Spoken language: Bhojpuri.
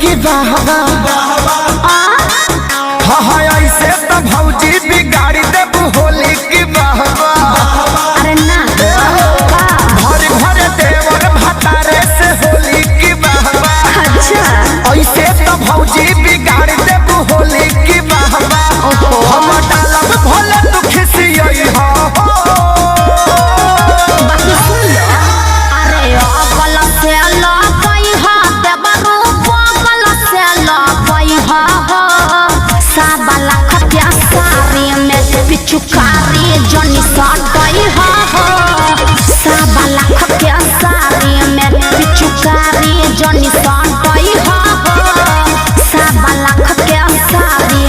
की बहवा हाँ ऐसे तो भौजी बिगाड़ी देबू होली की बहवा। अरे ना घर घर देवर भतारे से होली की बहवा। अच्छा ऐसे तो भौजी बिगाड़ी देबू होली की बहवा। हम डालब भोले तू खिसियई हो। बाकी सुन लो अरे अकल से लगई हा देवरू बगल से लगई हा साबा लाख के सारी में पिचुकारी जनी सटई हा साबा लाख के सारी में पिचुकारी जनी सटई हा साबा लाख के सारी